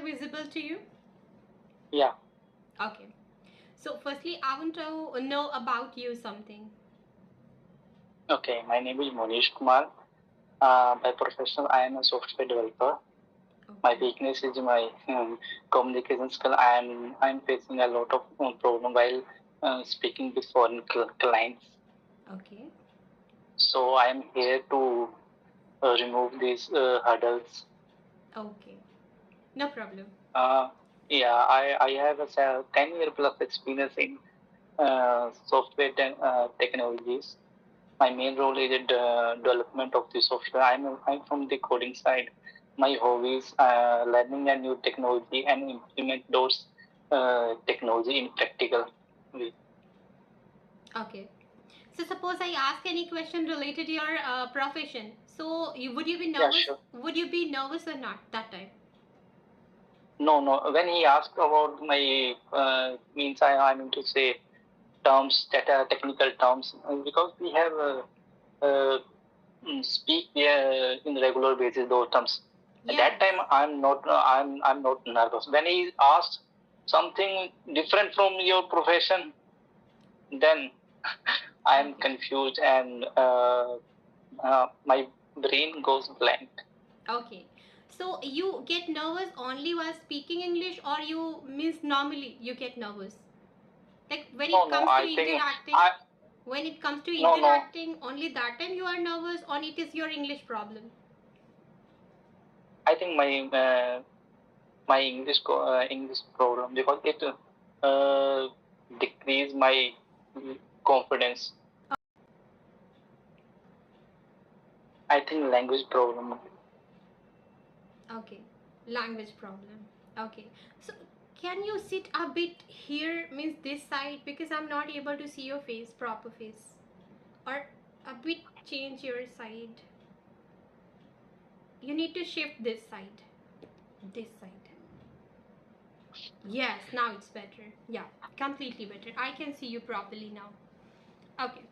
visible to you? Yeah. Okay. So firstly, I want to know about you something. Okay. My name is Monish Kumar. By profession, I am a software developer. My Okay. weakness is my communication skill. I'm facing a lot of problem while speaking with foreign clients. Okay. So I am here to remove these hurdles. Okay. No problem. Uh, yeah, I have a 10-year plus experience in technologies. My main role is in the development of the software. I'm from the coding side. My hobbies learning a new technology and implement those technology in practical way. Okay. So suppose I ask any question related to your profession. So would you be Yeah, nervous? sure. Would you be nervous or not that time? No, no. When he asked about my means, I mean to say terms that are technical terms because we have speak in regular basis those terms. At Yes. that time, I'm not nervous. When he asked something different from your profession, then I'm Okay. confused and my brain goes blank. Okay. So you get nervous only while speaking English, or you means normally you get nervous? Like when No, it no. comes to I think interacting, I when it comes to no, no. interacting, only that time you are nervous, or it is your English problem? I think my English problem because it decrease my confidence. I think language problem. Okay, language problem. Okay, so can you sit a bit here, means this side, because I'm not able to see your face, proper face, or a bit change your side. You need to shift this side, this side. Yes, now it's better. Yeah, completely better. I can see you properly now. Okay.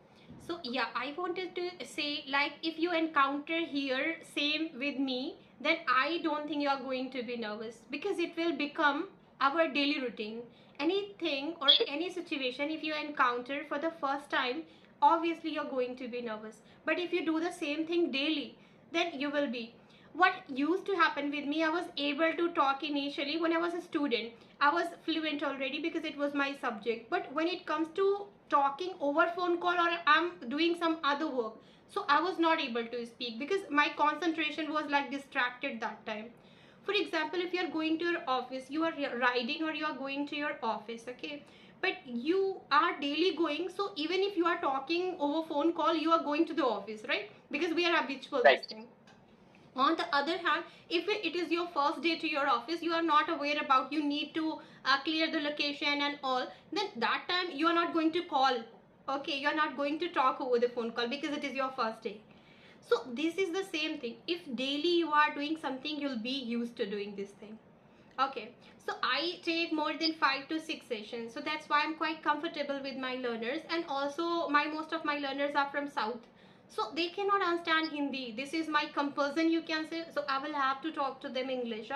So yeah, I wanted to say, like, if you encounter here same with me, then I don't think you are going to be nervous, because it will become our daily routine. Anything or any situation, if you encounter for the first time, obviously you're going to be nervous. But if you do the same thing daily, then you will be. What used to happen with me, I was able to talk initially when I was a student. I was fluent already because it was my subject. But when it comes to talking over phone call, or I'm doing some other work, so I was not able to speak because my concentration was like distracted that time. For example, if you are going to your office, you are riding, or you are going to your office, okay, but you are daily going, so even if you are talking over phone call, you are going to the office, right? Because we are habitual this Right. thing. On the other hand, if it is your first day to your office, you are not aware about, you need to clear the location and all, then that time you are not going to call. Okay, you are not going to talk over the phone call because it is your first day. So this is the same thing. If daily you are doing something, you'll be used to doing this thing. Okay, so I take more than 5 to 6 sessions, so that's why I'm quite comfortable with my learners. And also my most of my learners are from south, so they cannot understand Hindi. This is my compulsion, you can say. So I will have to talk to them English.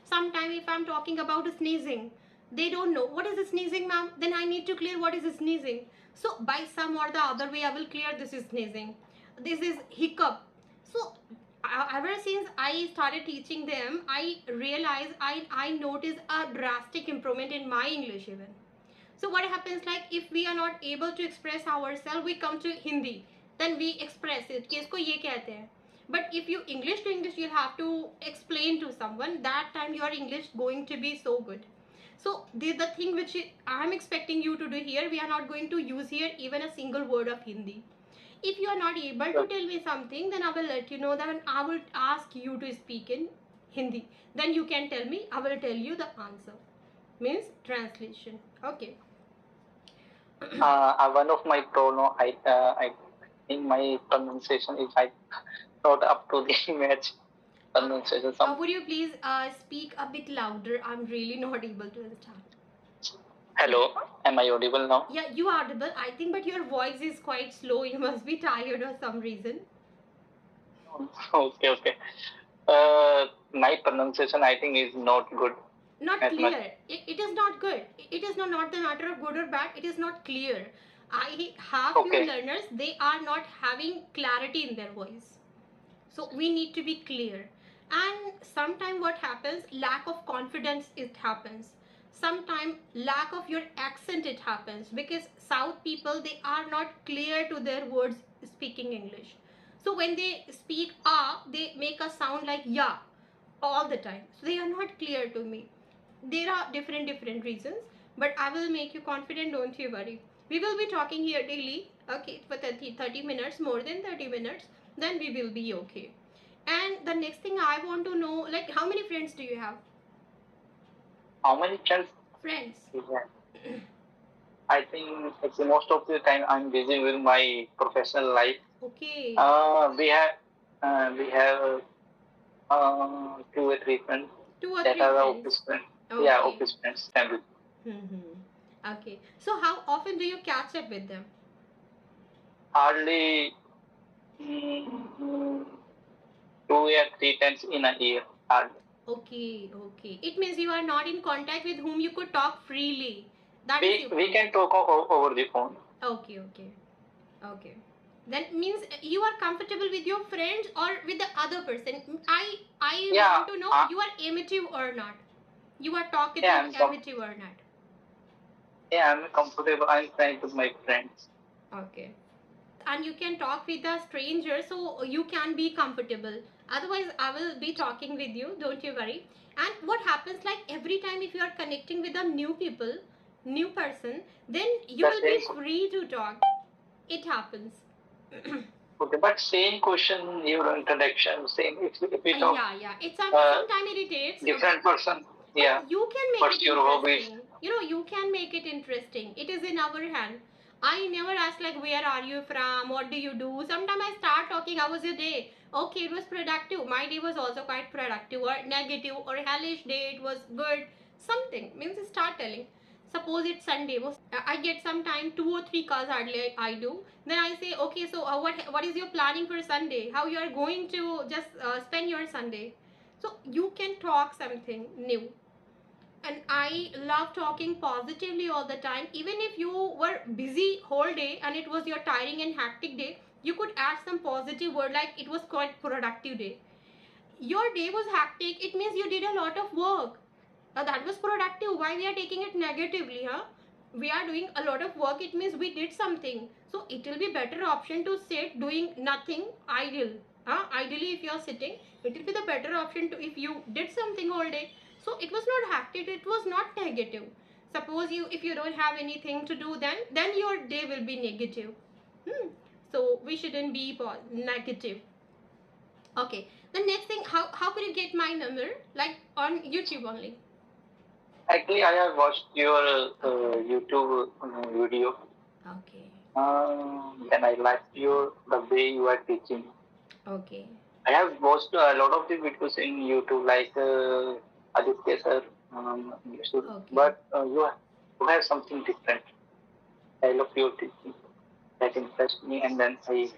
Sometime if I'm talking about sneezing, they don't know what is sneezing, ma'am, then I need to clear what is sneezing. So by some or the other way, I will clear this is sneezing, this is hiccup. So ever since I started teaching them, I realized, I noticed a drastic improvement in my English even. So what happens, like if we are not able to express ourselves, we come to Hindi, then we express it कि इसको ये कहते हैं. But if you English to English, you'll have to explain to someone. That time your English going to be so good. So the thing which I'm expecting you to do here, we are not going to use here even a single word of Hindi. If you are not able to Right. tell me something, then I will let you know that I will ask you to speak in Hindi. Then you can tell me, I will tell you the answer. Means translation. Okay. One of my problem, I in my pronunciation is I not up to the match Uh, pronunciation. Some would you please speak a bit louder? I'm really not able to understand. Yeah. hello, am I audible now? Yeah, you are audible, I think, but your voice is quite slow. You must be tired or some reason. Okay, okay. My pronunciation I think is not good. not as much. clear. It is not good. It is not the matter of good or bad. It is not clear. I have few Okay. learners, they are not having clarity in their voice. So we need to be clear. And sometimes what happens, lack of confidence, it happens. Sometimes lack of your accent, it happens, because South people, they are not clear to their words speaking English. So when they speak ah, they make a sound like yeah all the time. So they are not clear to me. There are different reasons, but I will make you confident, don't you worry. We will be talking here daily, okay, for 30 minutes, more than 30 minutes, then we will be okay. And the next thing I want to know, like, how many friends do you have? How many friends? Friends. Yeah. I think it's most of the time I'm busy with my professional life. Okay. We have 2 or 3 friends Two or that three are friends. office friends. Yeah, Okay. office friends, family. Okay. So how often do you catch up with them? Hardly mm, 2 or 3 times in a year. Hardly. Okay. It means you are not in contact with whom you could talk freely. That is your We problem. can talk over the phone. Okay. Then means you are comfortable with your friends or with the other person. I Yeah, want to know you are emotive or not. You are talkative, yeah, emotive or not. I'm comfortable. I'm fine with my friends. Okay. And you can talk with a stranger, so you can be comfortable. Otherwise, I will be talking with you. Don't you worry. And what happens, like every time if you are connecting with a new people, new person, then you The will be same. free to talk. It happens. Okay, but same question, your introduction, same. If we talk Yeah. It's uh, sometimes irritates, different person, yeah. but you can make What's it your hobbies? interesting. You can make it interesting. It is in our hand. I never ask like where are you from, what do you do. Sometimes I start talking, how was your day? Okay, it was productive. My day was also quite productive, or negative, or hellish day. It was good. Something means start telling. Suppose it's Sunday. I get some time, 2 or 3 calls hardly I do. Then I say, okay, so what is your planning for Sunday? How you are going to just spend your Sunday? So you can talk something new. And I love talking positively all the time. Even if you were busy whole day and it was your tiring and hectic day, you could add some positive word like it was quite productive day. Your day was hectic, it means you did a lot of work. That was productive. Why we are taking it negatively, huh? We are doing a lot of work, it means we did something. So it will be better option to sit doing nothing, idle. Ideally if you are sitting, it will be the better option to if you did something all day. So it was not hectic, it was not negative. Suppose you if you don't have anything to do, then your day will be negative. So we shouldn't be negative. Okay. The next thing, how could you get my number? Like on YouTube only. Actually, I have watched your Okay. YouTube video. Okay. Then I liked the way you are teaching. Okay. I have watched a lot of the videos in YouTube, like Aditya sir, Okay. but you have something different. I love your teaching. That impressed me, and then I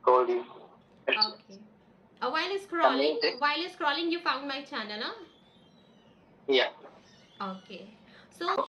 called you. It's Okay. While amazing. scrolling, you found my channel, huh? Yeah. Okay. So